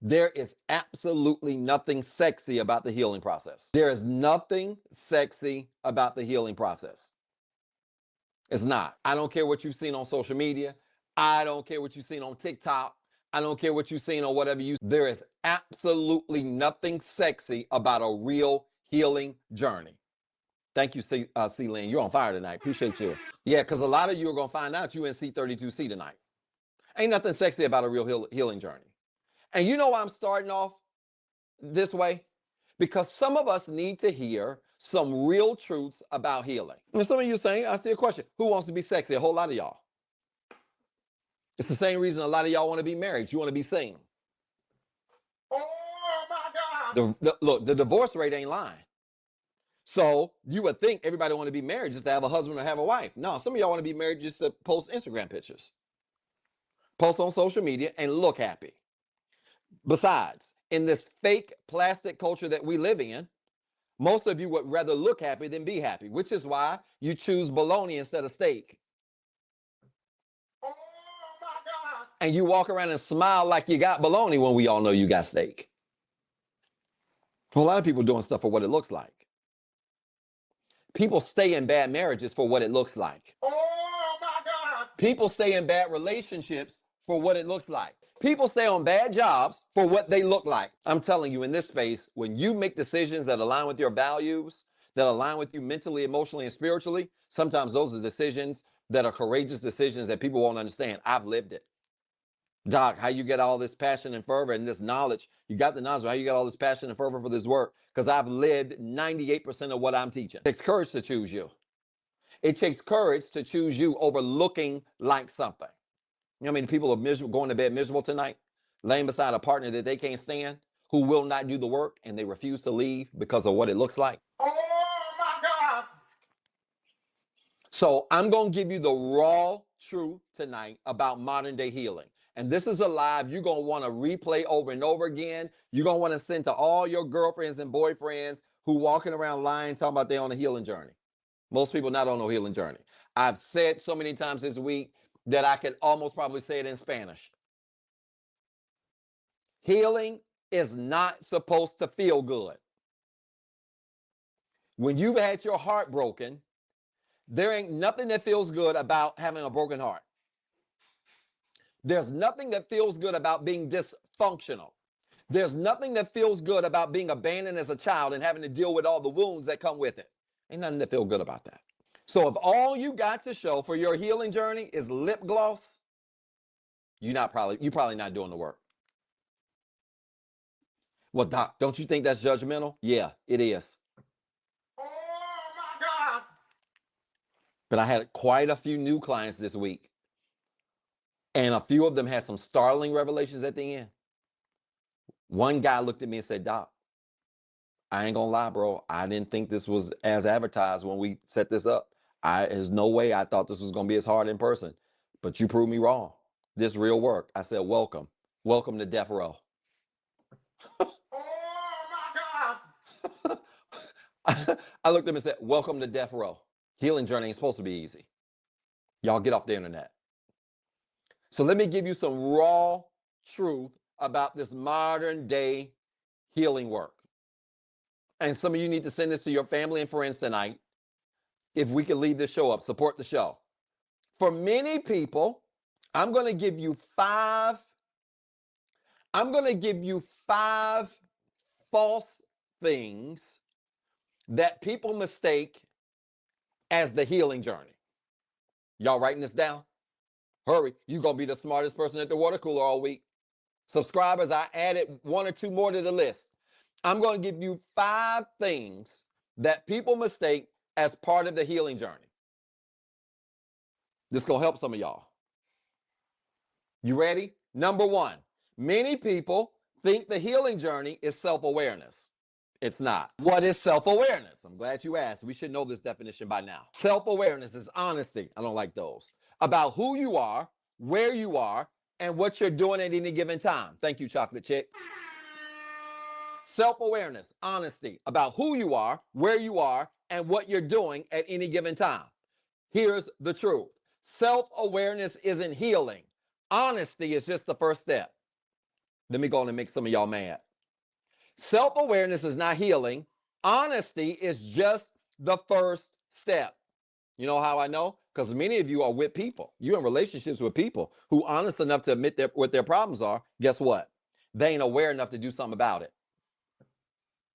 There is absolutely nothing sexy about the healing process. There is nothing sexy about the healing process. It's not. I don't care what you've seen on social media. I don't care what you've seen on TikTok. I don't care what you've seen on whatever you. There is absolutely nothing sexy about a real healing journey. Thank you, C-Lane. You're on fire tonight. Appreciate you. Yeah, because a lot of you are going to find out you in C32C tonight. Ain't nothing sexy about a real healing journey. And you know why I'm starting off this way? Because some of us need to hear some real truths about healing. And some of you saying, I see a question. Who wants to be sexy? A whole lot of y'all. It's the same reason a lot of y'all want to be married. You want to be seen. Oh my God. Look, the divorce rate ain't lying. So you would think everybody want to be married just to have a husband or have a wife. No, some of y'all want to be married just to post Instagram pictures. Post on social media and look happy. Besides, in this fake plastic culture that we live in, most of you would rather look happy than be happy, which is why you choose bologna instead of steak. Oh my God. And you walk around and smile like you got bologna when we all know you got steak. A lot of people doing stuff for what it looks like. People stay in bad marriages for what it looks like. Oh my God. People stay in bad relationships for what it looks like. People stay on bad jobs for what they look like. I'm telling you, in this space, when you make decisions that align with your values, that align with you mentally, emotionally, and spiritually, sometimes those are decisions that are courageous decisions that people won't understand. I've lived it. Doc, how you get all this passion and fervor and this knowledge? You got the knowledge, how you get all this passion and fervor for this work? Because I've lived 98% of what I'm teaching. It takes courage to choose you. It takes courage to choose you over looking like something. You know how many people are miserable, going to bed miserable tonight, laying beside a partner that they can't stand, who will not do the work, and they refuse to leave because of what it looks like? Oh my God. So I'm going to give you the raw truth tonight about modern day healing. And this is a live you're going to want to replay over and over again. You're going to want to send to all your girlfriends and boyfriends who walking around lying, talking about they're on a healing journey. Most people not on a healing journey. I've said so many times this week that I could almost probably say it in Spanish. Healing is not supposed to feel good. When you've had your heart broken, there ain't nothing that feels good about having a broken heart. There's nothing that feels good about being dysfunctional. There's nothing that feels good about being abandoned as a child and having to deal with all the wounds that come with it. Ain't nothing that feel good about that. So if all you got to show for your healing journey is lip gloss, you're probably not doing the work. Well, Doc, don't you think that's judgmental? Yeah, it is. Oh my God. But I had quite a few new clients this week. And a few of them had some startling revelations at the end. One guy looked at me and said, Doc, I ain't gonna lie, bro. I didn't think this was as advertised when we set this up. There's no way I thought this was gonna be as hard in person. But you proved me wrong. This real work. I said, welcome. Welcome to death row. Oh my God. I looked at him and said, welcome to death row. Healing journey ain't supposed to be easy. Y'all get off the internet. So let me give you some raw truth about this modern day healing work. And some of you need to send this to your family and friends tonight. If we can leave this show up, support the show. For many people, I'm going to give you five false things that people mistake as the healing journey. Y'all writing this down? Hurry, you're going to be the smartest person at the water cooler all week. Subscribers, I added one or two more to the list. I'm going to give you 5 things that people mistake as part of the healing journey. This is going to help some of y'all. You ready? Number 1, many people think the healing journey is self-awareness. It's not. What is self-awareness? I'm glad you asked. We should know this definition by now. Self-awareness is honesty. I don't like those. About who you are, where you are, and what you're doing at any given time. Thank you, Chocolate Chick. Self-awareness, honesty about who you are, where you are, and what you're doing at any given time. Here's the truth. Self-awareness isn't healing. Honesty is just the first step. Let me go on and make some of y'all mad. Self-awareness is not healing. Honesty is just the first step. You know how I know? Because many of you are with people. You're in relationships with people who are honest enough to admit what their problems are. Guess what? They ain't aware enough to do something about it.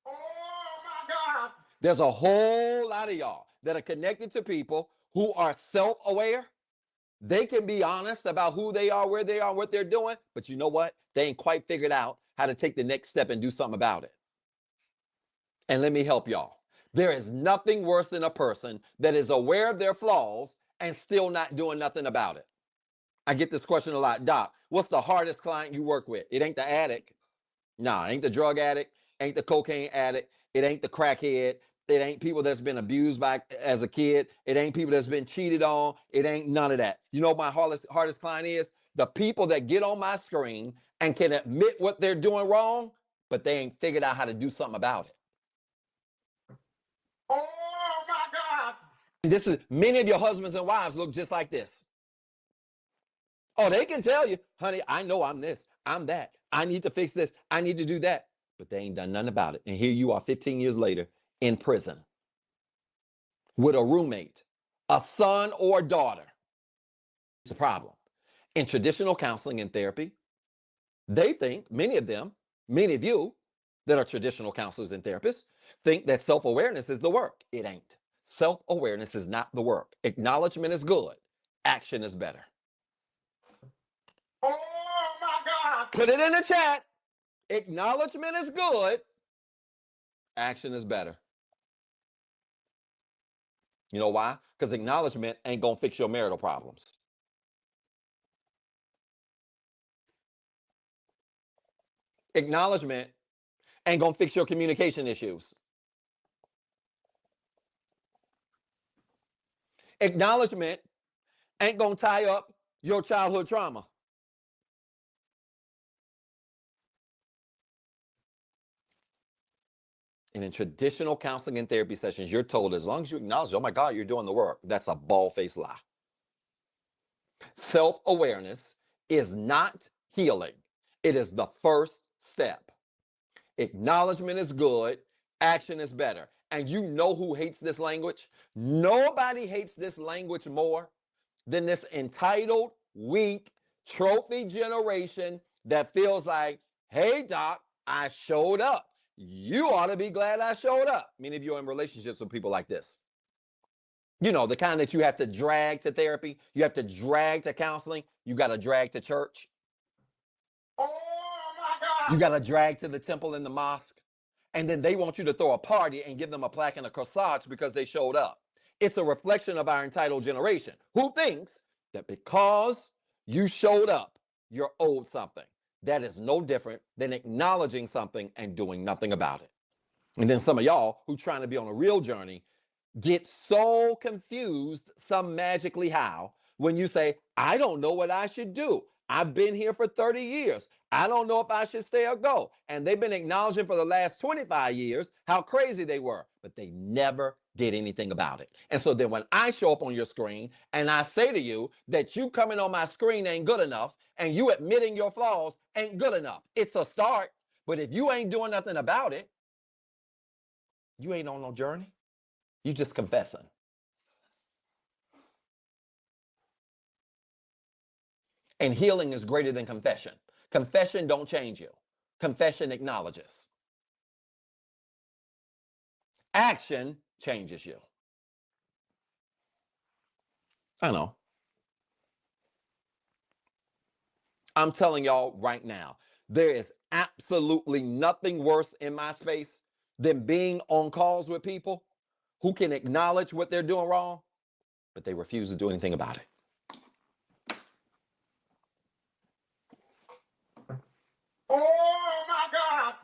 Oh my God. There's a whole lot of y'all that are connected to people who are self-aware. They can be honest about who they are, where they are, what they're doing. But you know what? They ain't quite figured out how to take the next step and do something about it. And let me help y'all. There is nothing worse than a person that is aware of their flaws and still not doing nothing about it. I get this question a lot. Doc, what's the hardest client you work with? It ain't the addict. Nah, it ain't the drug addict, ain't the cocaine addict, it ain't the crackhead, it ain't people that's been abused by as a kid, it ain't people that's been cheated on, it ain't none of that. You know what my hardest client is? The people that get on my screen and can admit what they're doing wrong, but they ain't figured out how to do something about it. Oh my God. This is many of your husbands and wives look just like this. Oh, they can tell you, honey, I know I'm this, I'm that. I need to fix this. I need to do that. But they ain't done nothing about it. And here you are 15 years later in prison with a roommate, a son or daughter. It's a problem. In traditional counseling and therapy, they think, many of them, many of you that are traditional counselors and therapists, think that self-awareness is the work. It ain't. Self-awareness is not the work. Acknowledgement is good. Action is better. Oh my God. Put it in the chat. Acknowledgement is good. Action is better. You know why? Because acknowledgement ain't going to fix your marital problems. Acknowledgement ain't going to fix your communication issues. Acknowledgement ain't going to tie up your childhood trauma. And in traditional counseling and therapy sessions, you're told as long as you acknowledge, oh my God, you're doing the work. That's a bald-faced lie. Self-awareness is not healing. It is the first step. Acknowledgement is good. Action is better. And you know who hates this language? Nobody hates this language more than this entitled, weak, trophy generation that feels like, hey, doc, I showed up. You ought to be glad I showed up. Many of you are in relationships with people like this. You know, the kind that you have to drag to therapy, you have to drag to counseling, you got to drag to church, Oh my God. you got to drag to the temple and the mosque. And then they want you to throw a party and give them a plaque and a corsage because they showed up. It's a reflection of our entitled generation who thinks that because you showed up, you're owed something. That is no different than acknowledging something and doing nothing about it. And then some of y'all who trying to be on a real journey get so confused some magically how when you say, I don't know what I should do. I've been here for 30 years. I don't know if I should stay or go. And they've been acknowledging for the last 25 years how crazy they were, but they never did anything about it. And so then when I show up on your screen and I say to you that you coming on my screen ain't good enough and you admitting your flaws ain't good enough. It's a start, but if you ain't doing nothing about it, you ain't on no journey. You just confessing. And healing is greater than confession. Confession don't change you. Confession acknowledges. Action changes you. I know. I'm telling y'all right now, there is absolutely nothing worse in my space than being on calls with people who can acknowledge what they're doing wrong, but they refuse to do anything about it. Oh my God.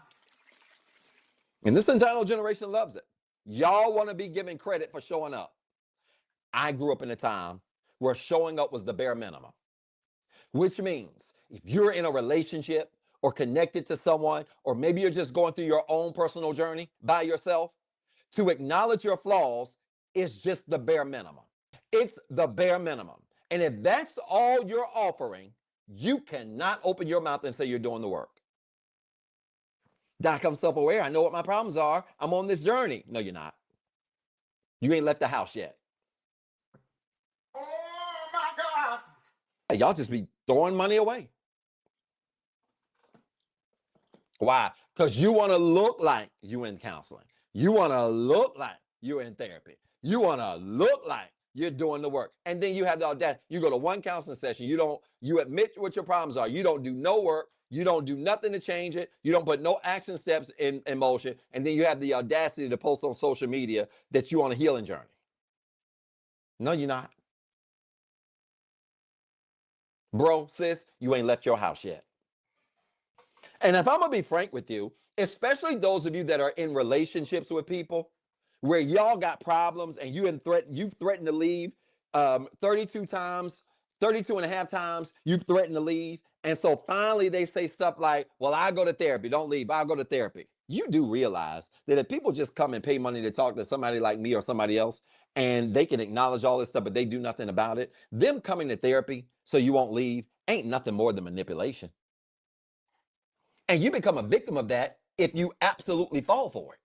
And this entitled generation loves it. Y'all want to be given credit for showing up. I grew up in a time where showing up was the bare minimum, which means if you're in a relationship or connected to someone, or maybe you're just going through your own personal journey by yourself, to acknowledge your flaws is just the bare minimum. It's the bare minimum. And if that's all you're offering, you cannot open your mouth and say you're doing the work. Doc, I'm self-aware. I know what my problems are. I'm on this journey. No, you're not. You ain't left the house yet. Oh my God. Hey, y'all just be throwing money away. Why? Because you want to look like you in counseling. You want to look like you're in therapy. You want to look like you're doing the work. And then you have the audacity. You go to one counseling session. You admit what your problems are. You don't do no work. You don't do nothing to change it. You don't put no action steps in motion. And then you have the audacity to post on social media that you're on a healing journey. No, you're not. Bro, sis, you ain't left your house yet. And if I'm gonna be frank with you, especially those of you that are in relationships with people where y'all got problems and you've threatened to leave 32 times, 32 and a half times, you've threatened to leave. And so finally they say stuff like, well, I go to therapy, don't leave, I'll go to therapy. You do realize that if people just come and pay money to talk to somebody like me or somebody else, and they can acknowledge all this stuff, but they do nothing about it, them coming to therapy so you won't leave ain't nothing more than manipulation. And you become a victim of that if you absolutely fall for it.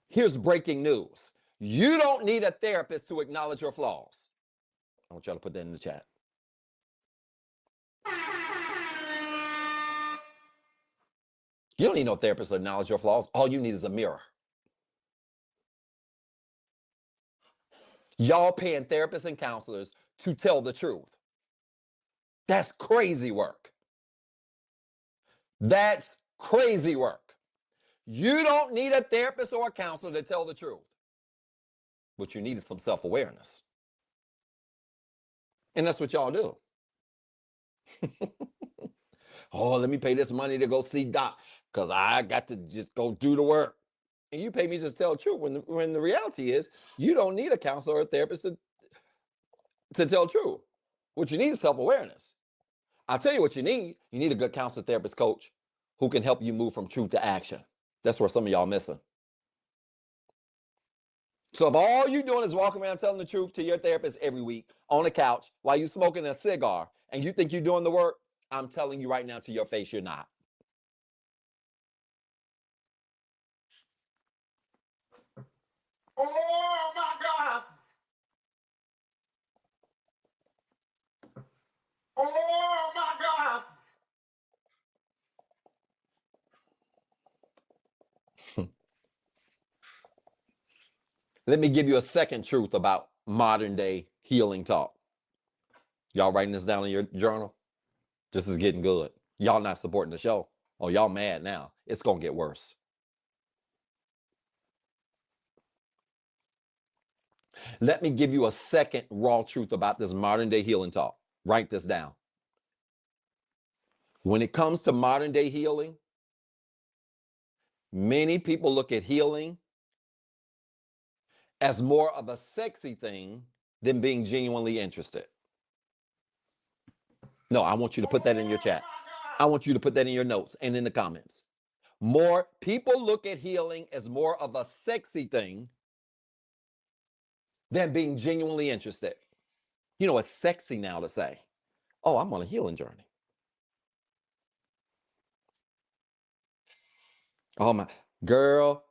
Here's breaking news. You don't need a therapist to acknowledge your flaws. I want y'all to put that in the chat. You don't need no therapist to acknowledge your flaws. All you need is a mirror. Y'all paying therapists and counselors to tell the truth. That's crazy work. That's crazy work. You don't need a therapist or a counselor to tell the truth. What you need is some self-awareness. And that's what y'all do. Oh, let me pay this money to go see Doc because I got to just go do the work. And you pay me just to tell the truth when the reality is you don't need a counselor or a therapist to tell the truth. What you need is self-awareness. I'll tell you what you need. You need a good counselor, therapist, coach who can help you move from truth to action. That's where some of y'all missing. So if all you're doing is walking around telling the truth to your therapist every week on the couch while you're smoking a cigar and you think you're doing the work, I'm telling you right now to your face, you're not. Oh my God. Oh my God. Let me give you a second truth about modern day healing talk. Y'all writing this down in your journal? This is getting good. Y'all not supporting the show. Oh, y'all mad now. It's going to get worse. Let me give you a second raw truth about this modern day healing talk. Write this down. When it comes to modern day healing, many people look at healing as more of a sexy thing than being genuinely interested. No, I want you to put that in your chat. I want you to put that in your notes and in the comments. More people look at healing as more of a sexy thing than being genuinely interested. You know, it's sexy now to say, oh, I'm on a healing journey. Oh, my girl,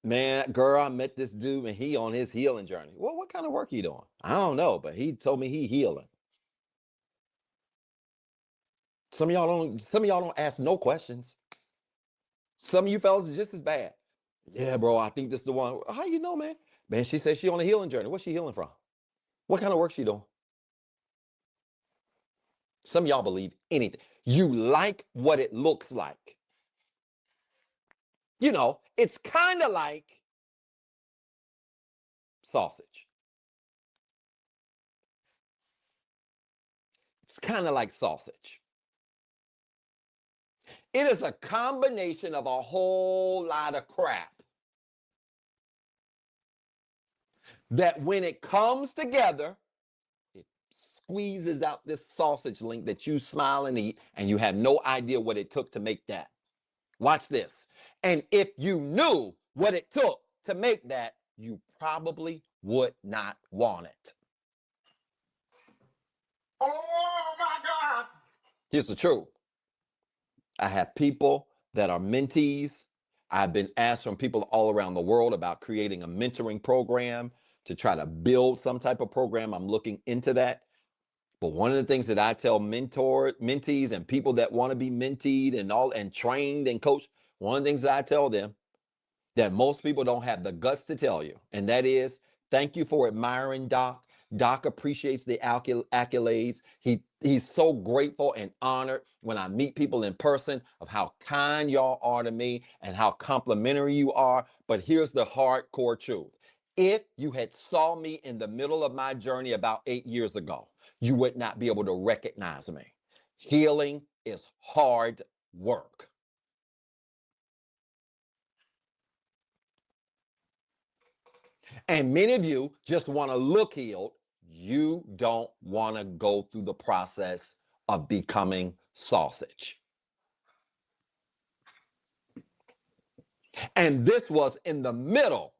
man, girl, I met this dude and he on his healing journey. Well, what kind of work he doing? I don't know, but he told me he healing. Some of y'all don't ask no questions. Some of you fellas are just as bad. Yeah, bro, I think this is the one. How you know, man? Man, she said she on a healing journey. What's she healing from? What kind of work she doing? Some of y'all believe anything. You like what it looks like. You know, it's kind of like sausage. It's kind of like sausage. It is a combination of a whole lot of crap that when it comes together, it squeezes out this sausage link that you smile and eat, and you have no idea what it took to make that. Watch this. And if you knew what it took to make that, you probably would not want it. Oh my God. Here's the truth. I have people that are mentees. I've been asked from people all around the world about creating a mentoring program to try to build some type of program. I'm looking into that. But one of the things that I tell mentees and people that want to be menteed and trained and coached, one of the things that I tell them that most people don't have the guts to tell you, and that is, thank you for admiring Doc. Doc appreciates the accolades. He's so grateful and honored when I meet people in person of how kind y'all are to me and how complimentary you are. But here's the hardcore truth. If you had saw me in the middle of my journey about 8 years ago, you would not be able to recognize me. Healing is hard work. And many of you just want to look healed. You don't want to go through the process of becoming sausage. And this was in the middle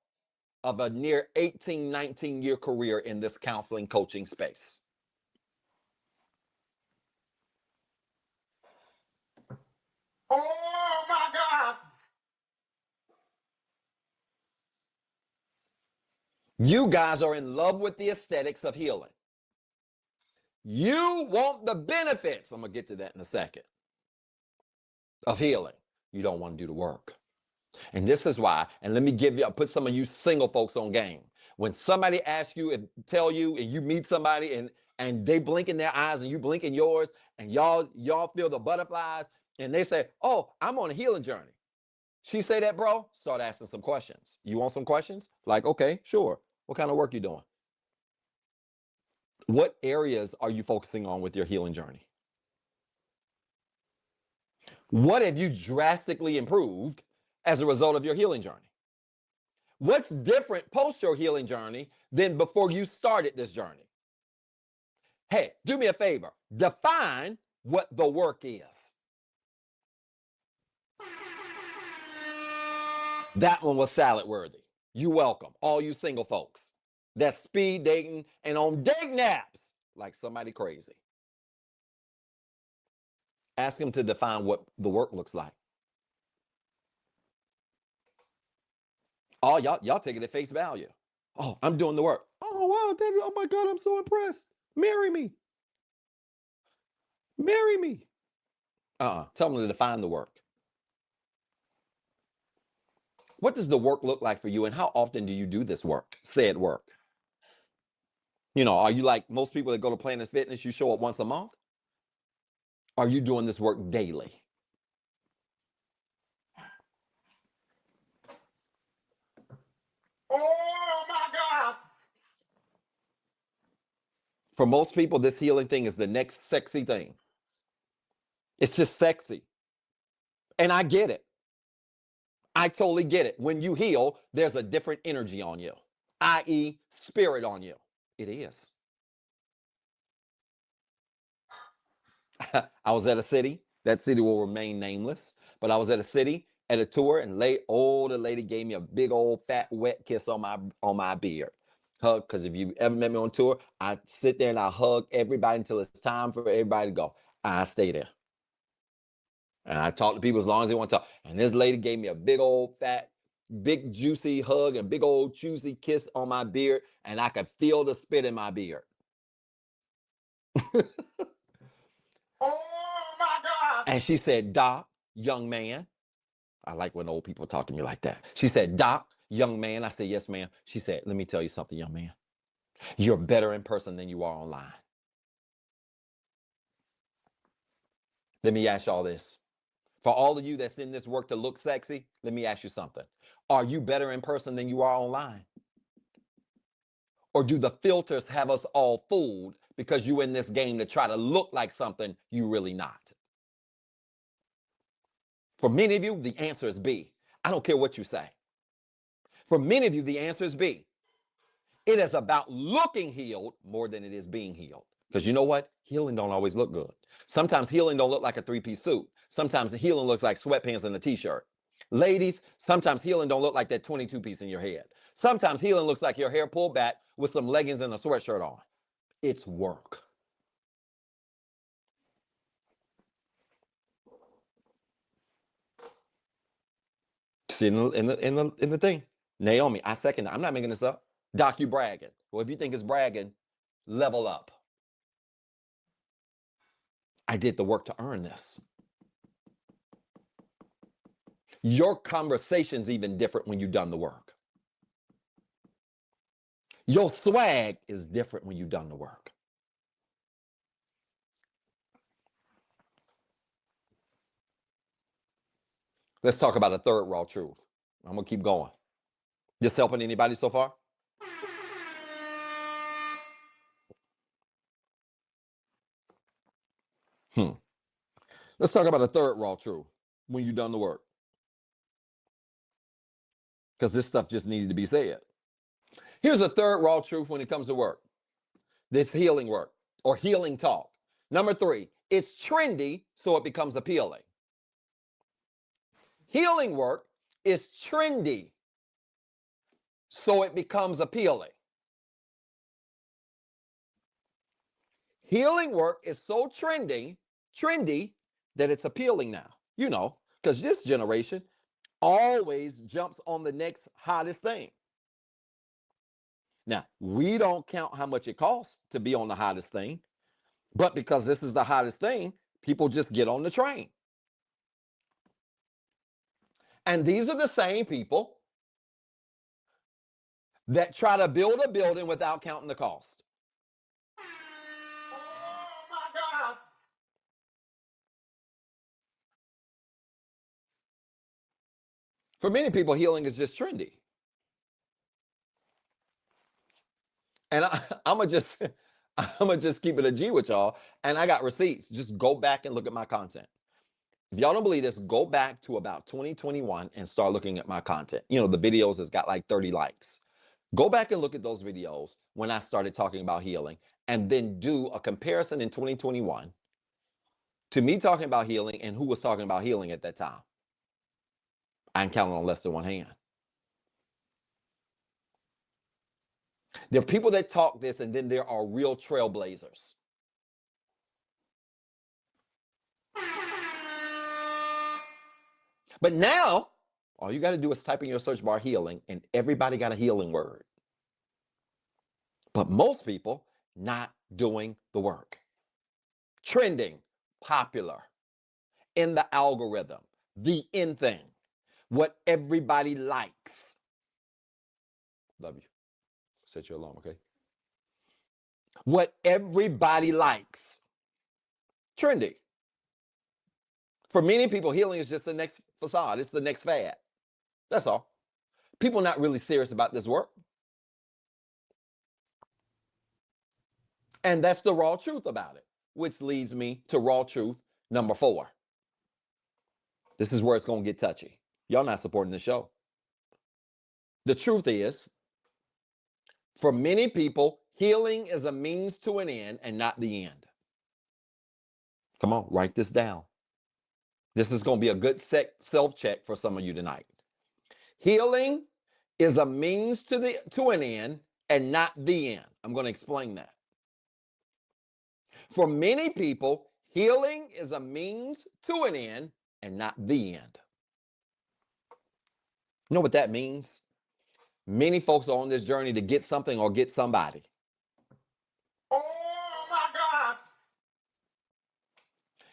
of a near 18, 19-year career in this counseling coaching space. Oh my God. You guys are in love with the aesthetics of healing. You want the benefits. I'm going to get to that in a second. Of healing. You don't want to do the work. And this is why, and let me put some of you single folks on game. When somebody asks you and tell you, and you meet somebody and they blink in their eyes and you blink in yours, and y'all feel the butterflies, and they say, "Oh, I'm on a healing journey." She say that, bro, start asking some questions. You want some questions? Like, okay, sure. What kind of work you doing? What areas are you focusing on with your healing journey? What have you drastically improved as a result of your healing journey? What's different post your healing journey than before you started this journey? Hey, do me a favor. Define what the work is. That one was salad worthy. You welcome, all you single folks. That's speed dating and on dating apps like somebody crazy. Ask them to define what the work looks like. Oh, y'all take it at face value. Oh, I'm doing the work. Oh, wow. Oh, my God. I'm so impressed. Marry me. Marry me. Tell them to define the work. What does the work look like for you, and how often do you do this work, said work? Are you like most people that go to Planet Fitness, you show up once a month? Are you doing this work daily? Oh my God. For most people, this healing thing is the next sexy thing. It's just sexy. And I get it. I totally get it. When you heal, there's a different energy on you, i.e., spirit on you. It is. I was at a city. That city will remain nameless. But I was at a city at a tour, and the lady gave me a big old fat wet kiss on my beard. Hug, because if you ever met me on tour, I sit there and I hug everybody until it's time for everybody to go. I stay there. And I talk to people as long as they want to talk. And this lady gave me a big old fat, big juicy hug and big old juicy kiss on my beard, and I could feel the spit in my beard. Oh my God. And she said, "Doc, young man." I like when old people talk to me like that. She said, "Doc, young man." I said, "Yes, ma'am." She said, "Let me tell you something, young man. You're better in person than you are online." Let me ask y'all this. For all of you that's in this work to look sexy, let me ask you something. Are you better in person than you are online? Or do the filters have us all fooled because you in this game to try to look like something you really not? For many of you, the answer is B. I don't care what you say. For many of you, the answer is B. It is about looking healed more than it is being healed. Because you know what? Healing don't always look good. Sometimes healing don't look like a three-piece suit. Sometimes the healing looks like sweatpants and a t-shirt. Ladies, sometimes healing don't look like that 22-piece in your head. Sometimes healing looks like your hair pulled back with some leggings and a sweatshirt on. It's work. See in the thing. Naomi, I second that. I'm not making this up. Doc, you bragging. Well, if you think it's bragging, level up. I did the work to earn this. Your conversation's even different when you've done the work. Your swag is different when you've done the work. Let's talk about a third raw truth. I'm going to keep going. This helping anybody so far? Let's talk about a third raw truth when you've done the work. Because this stuff just needed to be said. Here's a third raw truth when it comes to work. This healing work or healing talk. Number 3, it's trendy, so it becomes appealing. Healing work is trendy, so it becomes appealing. Healing work is so trendy that it's appealing now. You know, because this generation always jumps on the next hottest thing. Now, we don't count how much it costs to be on the hottest thing, but because this is the hottest thing, people just get on the train. And these are the same people that try to build a building without counting the cost. Oh my God. For many people, healing is just trendy. And I'm gonna just keep it a G with y'all. And I got receipts. Just go back and look at my content. If y'all don't believe this, go back to about 2021 and start looking at my content. You know, the videos that's got like 30 likes. Go back and look at those videos when I started talking about healing, and then do a comparison in 2021 to me talking about healing and who was talking about healing at that time. I can count on less than one hand. There are people that talk this, and then there are real trailblazers. But now, all you got to do is type in your search bar healing, and everybody got a healing word. But most people not doing the work. Trending, popular, in the algorithm, the in thing, what everybody likes. Love you. Set your alarm, okay? What everybody likes. Trendy. For many people, healing is just the next facade. It's the next fad. That's all. People not really serious about this work. And that's the raw truth about it, which leads me to raw truth number 4. This is where it's going to get touchy. Y'all not supporting the show. The truth is, for many people, healing is a means to an end and not the end. Come on, write this down. This is going to be a good self-check for some of you tonight. Healing is a means to an end and not the end. I'm going to explain that. For many people, healing is a means to an end and not the end. You know what that means? Many folks are on this journey to get something or get somebody. Oh my God.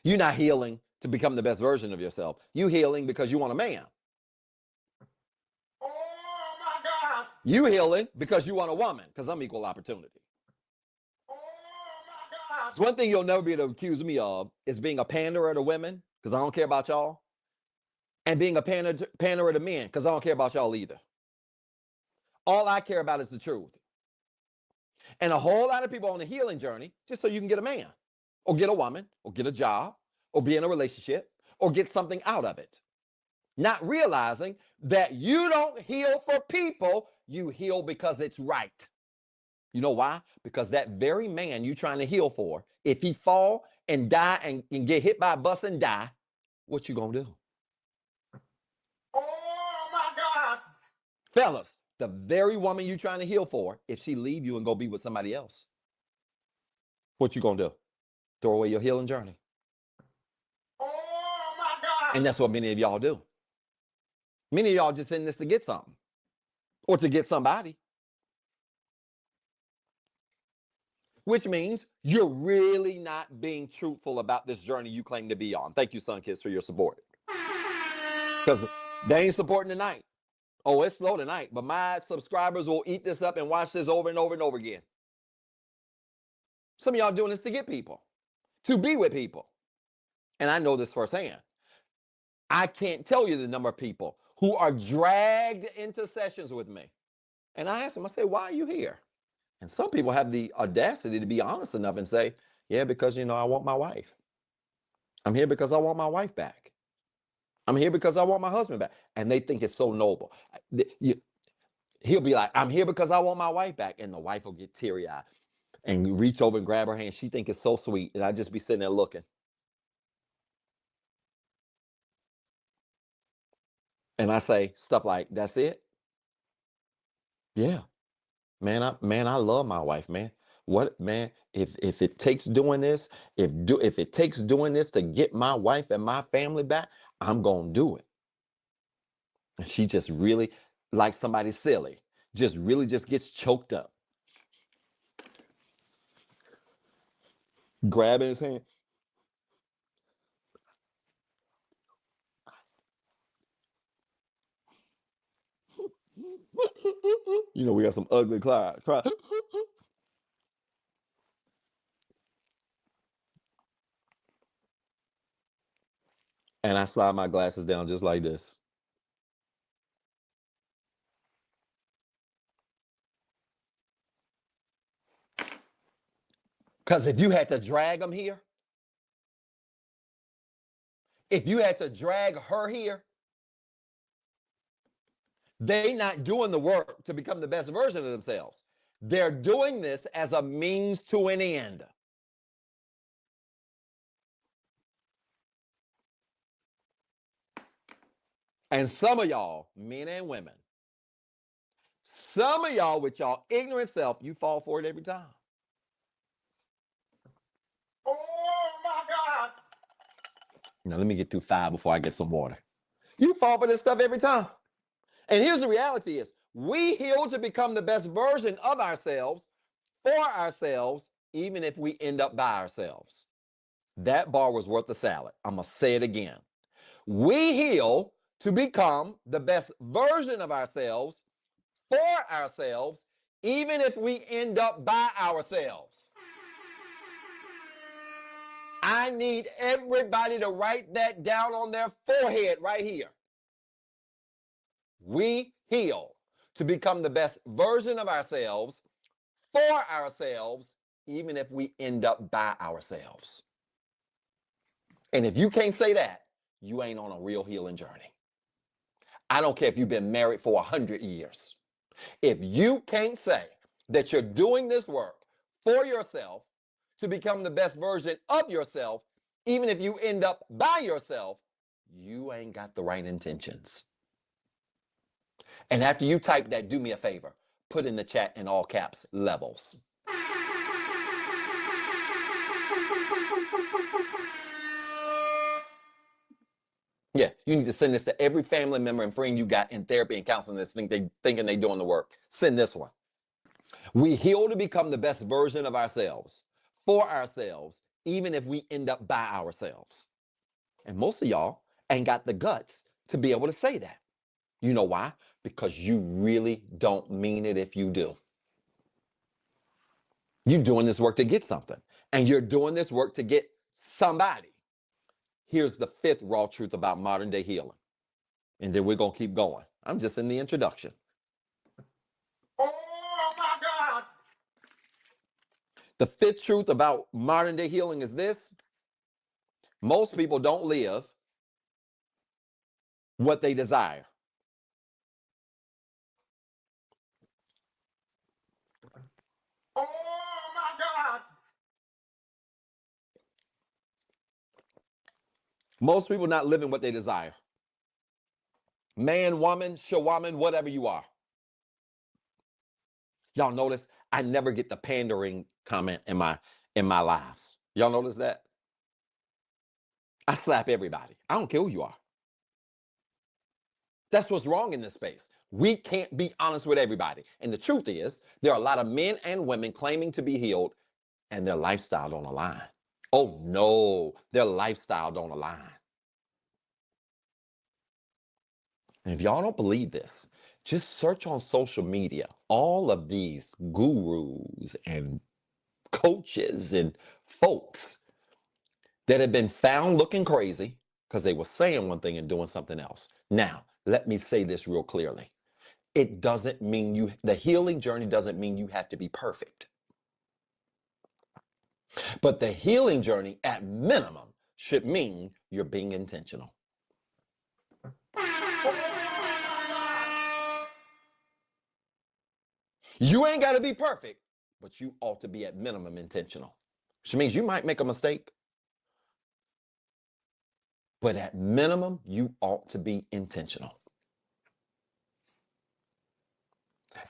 You're not healing to become the best version of yourself. You healing because you want a man. Oh my God. You healing because you want a woman, because I'm equal opportunity. Oh my God. So one thing you'll never be able to accuse me of is being a panderer to women, because I don't care about y'all, and being a panderer to men, because I don't care about y'all either. All I care about is the truth. And a whole lot of people on the healing journey just so you can get a man, or get a woman, or get a job, or be in a relationship, or get something out of it. Not realizing that you don't heal for people, you heal because it's right. You know why? Because that very man you trying to heal for, if he fall and die and get hit by a bus and die, what you gonna do? Oh my God. Fellas, the very woman you trying to heal for, if she leave you and go be with somebody else, what you gonna do? Throw away your healing journey. Oh my God. And that's what many of y'all do. Many of y'all just in this to get something or to get somebody, which means you're really not being truthful about this journey you claim to be on. Thank you, Sunkiss, for your support. Because they ain't supporting tonight. Oh, it's slow tonight, but my subscribers will eat this up and watch this over and over and over again. Some of y'all doing this to get people, to be with people. And I know this firsthand. I can't tell you the number of people who are dragged into sessions with me. And I ask them, I say, why are you here? And some people have the audacity to be honest enough and say, yeah, because, I want my wife. I'm here because I want my wife back. I'm here because I want my husband back. And they think it's so noble. He'll be like, I'm here because I want my wife back. And the wife will get teary-eyed and reach over and grab her hand. She think it's so sweet. And I just be sitting there looking. And I say stuff like, that's it? Yeah. Man, I love my wife, man. What, man, if it takes doing this, if it takes doing this to get my wife and my family back, I'm gonna do it. And she just really, like somebody silly, just really just gets choked up. Grabbing his hand. We got some ugly cry. And I slide my glasses down just like this. Because if you had to drag them here, if you had to drag her here, they not doing the work to become the best version of themselves. They're doing this as a means to an end. And some of y'all, men and women, some of y'all with y'all ignorant self, you fall for it every time. Oh my God. Now, let me get through 5 before I get some water. You fall for this stuff every time. And here's the reality is, we heal to become the best version of ourselves, for ourselves, even if we end up by ourselves. That bar was worth the salad. I'm going to say it again. We heal to become the best version of ourselves, for ourselves, even if we end up by ourselves. I need everybody to write that down on their forehead right here. We heal to become the best version of ourselves, for ourselves, even if we end up by ourselves. And if you can't say that, you ain't on a real healing journey. I don't care if you've been married for 100 years. If you can't say that you're doing this work for yourself to become the best version of yourself, even if you end up by yourself, you ain't got the right intentions. And after you type that, do me a favor, put in the chat in all caps, levels. Yeah, you need to send this to every family member and friend you got in therapy and counseling that's thinking they're doing the work. Send this one. We heal to become the best version of ourselves, for ourselves, even if we end up by ourselves. And most of y'all ain't got the guts to be able to say that. You know why? Because you really don't mean it if you do. You're doing this work to get something, and you're doing this work to get somebody. Here's the 5th raw truth about modern day healing. And then we're going to keep going. I'm just in the introduction. Oh my God. The 5th truth about modern day healing is this: most people don't live what they desire. Oh my God. Most people not living what they desire. Man, woman, shawaman, whatever you are. Y'all notice I never get the pandering comment in my lives. Y'all notice that? I slap everybody. I don't care who you are. That's what's wrong in this space. We can't be honest with everybody. And the truth is, there are a lot of men and women claiming to be healed and their lifestyle don't align. Oh no, their lifestyle don't align. And if y'all don't believe this, just search on social media all of these gurus and coaches and folks that have been found looking crazy because they were saying one thing and doing something else. Now, let me say this real clearly. It doesn't mean the healing journey doesn't mean you have to be perfect. But the healing journey, at minimum, should mean you're being intentional. You ain't got to be perfect, but you ought to be at minimum intentional, which means you might make a mistake. But at minimum, you ought to be intentional.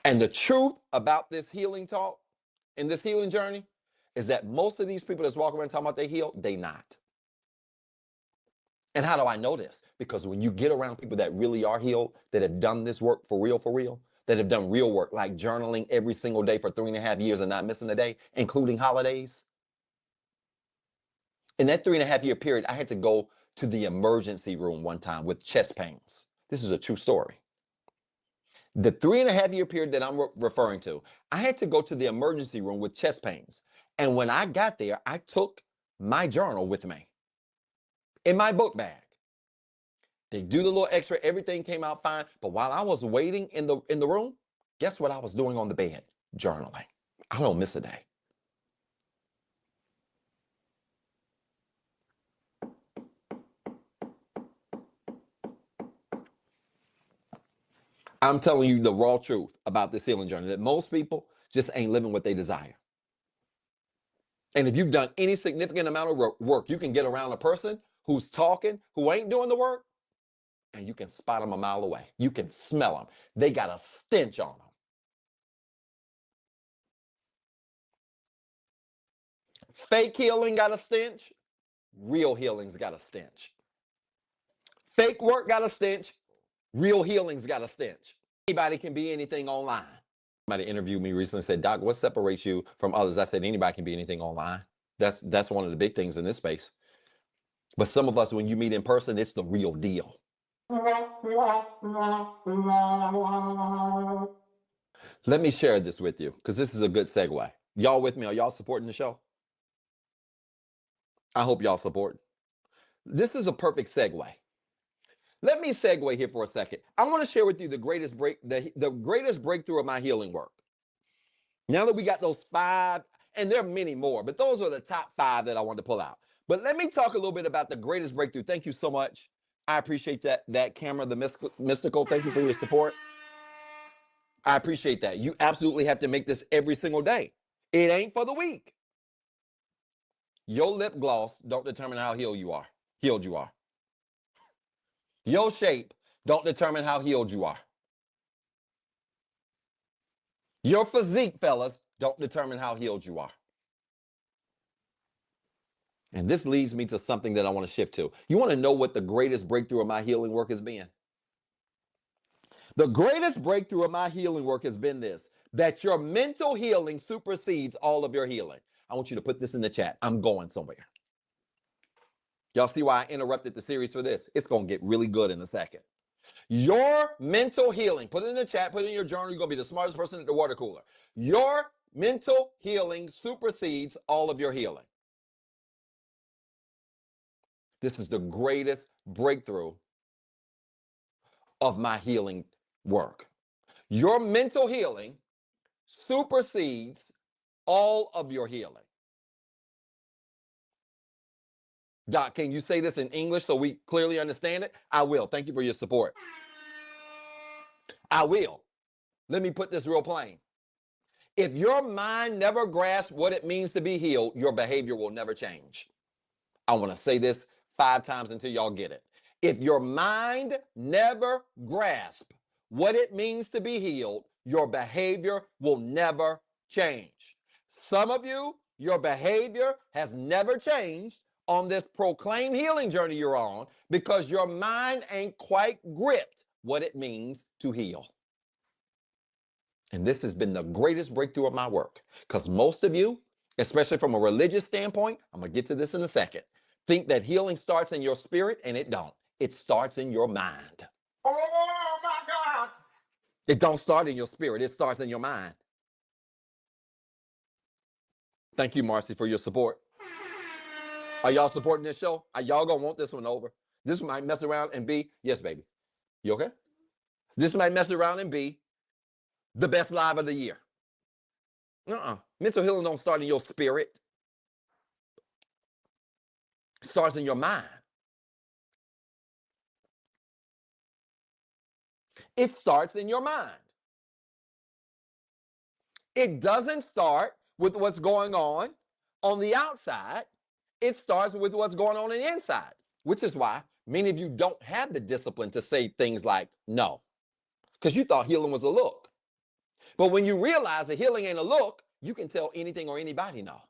And the truth about this healing talk and this healing journey is that most of these people that's walking around talking about they heal, they not. And how do I know this? Because when you get around people that really are healed, that have done this work for real, that have done real work, like journaling every single day for 3.5 years and not missing a day, including holidays. In that 3.5 year period, I had to go to the emergency room one time with chest pains. This is a true story. The 3.5 year period that I'm referring to, I had to go to the emergency room with chest pains. And when I got there, I took my journal with me in my book bag. They do the little x-ray, everything came out fine. But while I was waiting in the room, guess what I was doing on the bed? Journaling. I don't miss a day. I'm telling you the raw truth about this healing journey, that most people just ain't living what they desire. And if you've done any significant amount of work, you can get around a person who's talking, who ain't doing the work, and you can spot them a mile away. You can smell them. They got a stench on them. Fake healing got a stench. Real healing's got a stench. Fake work got a stench. Real healing's got a stench. Anybody can be anything online. Somebody interviewed me recently and said, Doc, what separates you from others? I said, anybody can be anything online. That's one of the big things in this space. But some of us, when you meet in person, it's the real deal. Let me share this with you because this is a good segue. Y'all with me? Are y'all supporting the show? I hope y'all support. This is a perfect segue. Let me segue here for a second. I want to share with you the greatest breakthrough of my healing work. Now that we got those 5, and there are many more, but those are the top 5 that I want to pull out. But let me talk a little bit about the greatest breakthrough. Thank you so much. I appreciate that camera, the mystical. Thank you for your support. I appreciate that. You absolutely have to make this every single day. It ain't for the weak. Your lip gloss don't determine how healed you are. Your shape don't determine how healed you are. Your physique, fellas, don't determine how healed you are. And this leads me to something that I want to shift to. You want to know what the greatest breakthrough of my healing work has been? The greatest breakthrough of my healing work has been this, that your mental healing supersedes all of your healing. I want you to put this in the chat. I'm going somewhere. Y'all see why I interrupted the series for this? It's going to get really good in a second. Your mental healing, put it in the chat, put it in your journal. You're going to be the smartest person at the water cooler. Your mental healing supersedes all of your healing. This is the greatest breakthrough of my healing work. Your mental healing supersedes all of your healing. Doc, can you say this in English so we clearly understand it? I will. Thank you for your support. I will. Let me put this real plain. If your mind never grasps what it means to be healed, your behavior will never change. I want to say this 5 times until y'all get it. If your mind never grasps what it means to be healed, your behavior will never change. Some of you, your behavior has never changed on this proclaimed healing journey you're on because your mind ain't quite gripped what it means to heal. And this has been the greatest breakthrough of my work, because most of you, especially from a religious standpoint, I'm going to get to this in a second, think that healing starts in your spirit, and it don't. It starts in your mind. Oh my God. It don't start in your spirit. It starts in your mind. Thank you, Marcy, for your support. Are y'all supporting this show? Are y'all going to want this one over? This might mess around and be, yes, baby. You okay? This might mess around and be the best live of the year. Mental healing don't start in your spirit. It starts in your mind. It starts in your mind. It doesn't start with what's going on the outside. It starts with what's going on the inside, which is why many of you don't have the discipline to say things like no, because you thought healing was a look. But when you realize that healing ain't a look, you can tell anything or anybody no.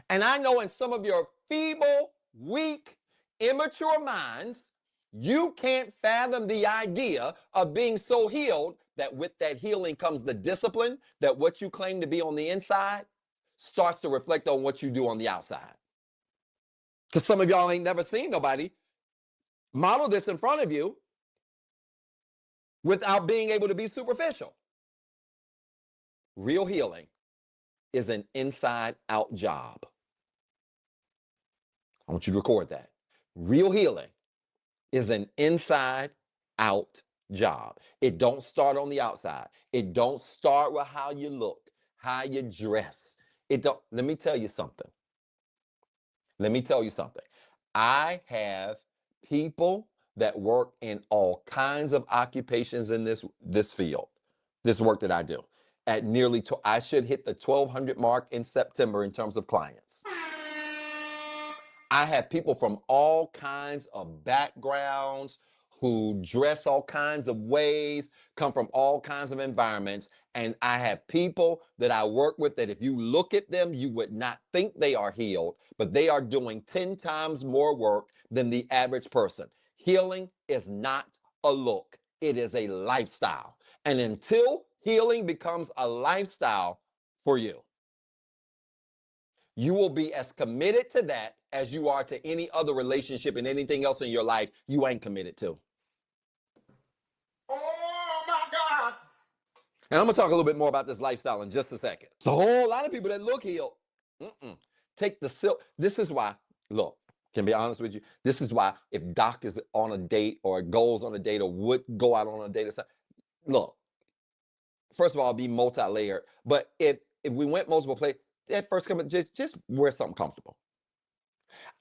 And I know in some of your feeble, weak, immature minds, you can't fathom the idea of being so healed that with that healing comes the discipline that what you claim to be on the inside starts to reflect on what you do on the outside. Because some of y'all ain't never seen nobody model this in front of you without being able to be superficial. Real healing is an inside out job. I want you to record that. Real healing is an inside out job. It don't start on the outside. It don't start with how you look, how you dress. It don't. Let me tell you something. Let me tell you something. I have people that work in all kinds of occupations in this field, this work that I do. At nearly, I should hit the 1,200 mark in September in terms of clients. I have people from all kinds of backgrounds who dress all kinds of ways, come from all kinds of environments. And I have people that I work with that if you look at them, you would not think they are healed, but they are doing 10 times more work than the average person. Healing is not a look, it is a lifestyle. And until healing becomes a lifestyle for you, you will be as committed to that as you are to any other relationship and anything else in your life you ain't committed to. Oh my God. And I'm going to talk a little bit more about this lifestyle in just a second. It's a whole lot of people that look healed. Take the silk. This is why, look, can be honest with you. This is why if Doc is on a date or goes on a date or would go out on a date or something, look, first of all, be multi-layered. But if we went multiple places, at first come just wear something comfortable.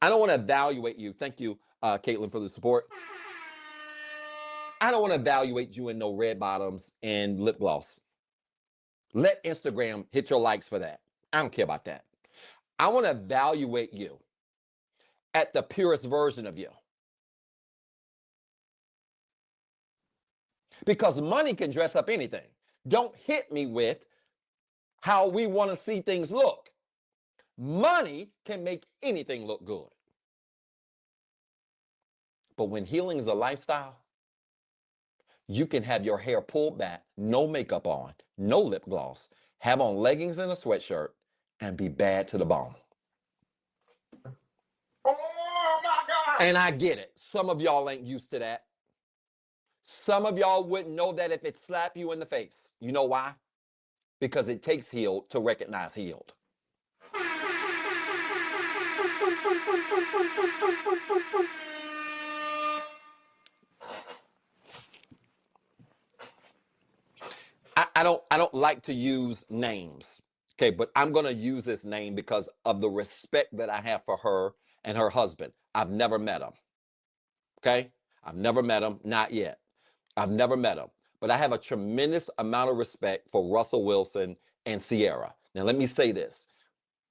I don't want to evaluate you. Thank you, Caitlin, for the support. I don't want to evaluate you in no red bottoms and lip gloss. Let Instagram hit your likes for that. I don't care about that. I want to evaluate you at the purest version of you. Because money can dress up anything. Don't hit me with how we want to see things look. Money can make anything look good. But when healing is a lifestyle, you can have your hair pulled back, no makeup on, no lip gloss, have on leggings and a sweatshirt, and be bad to the bone. Oh my God. And I get it. Some of y'all ain't used to that. Some of y'all wouldn't know that if it slapped you in the face. You know why? Because it takes healed to recognize healed. I don't like to use names. Okay, but I'm gonna use this name because of the respect that I have for her and her husband. I've never met them. Okay? I've never met them, not yet. I've never met them. But I have a tremendous amount of respect for Russell Wilson and Sierra. Now, let me say this.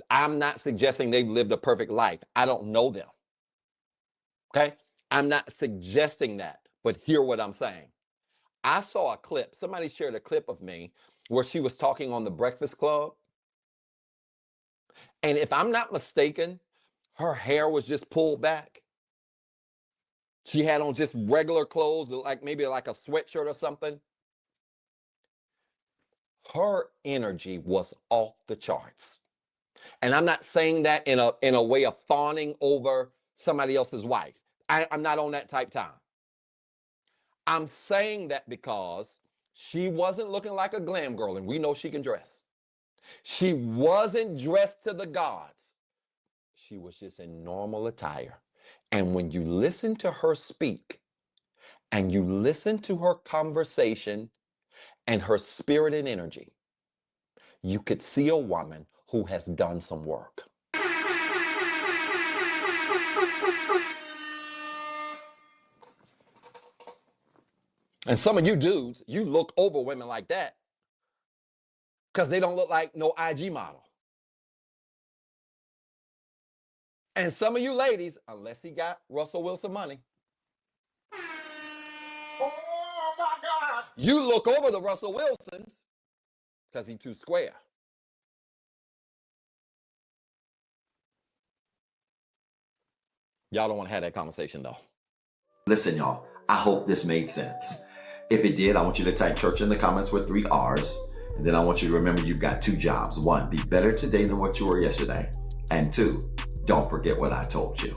I'm not suggesting they've lived a perfect life. I don't know them. Okay? I'm not suggesting that, but hear what I'm saying. I saw a clip. Somebody shared a clip of me where she was talking on the Breakfast Club. And if I'm not mistaken, her hair was just pulled back. She had on just regular clothes, like maybe like a sweatshirt or something. Her energy was off the charts. And I'm not saying that in a way of fawning over somebody else's wife. I'm not on that type time. I'm saying that because she wasn't looking like a glam girl, and we know she can dress. She wasn't dressed to the gods. She was just in normal attire. And when you listen to her speak and you listen to her conversation and her spirit and energy, you could see a woman who has done some work. And some of you dudes, you look over women like that because they don't look like no IG model. And some of you ladies, unless he got Russell Wilson money, Oh my God. you look over the Russell Wilsons because he's too square. Y'all don't want to have that conversation though. Listen, y'all, I hope this made sense. If it did, I want you to type church in the comments with 3 R's. And then I want you to remember you've got 2 jobs. 1, be better today than what you were yesterday. And 2, don't forget what I told you.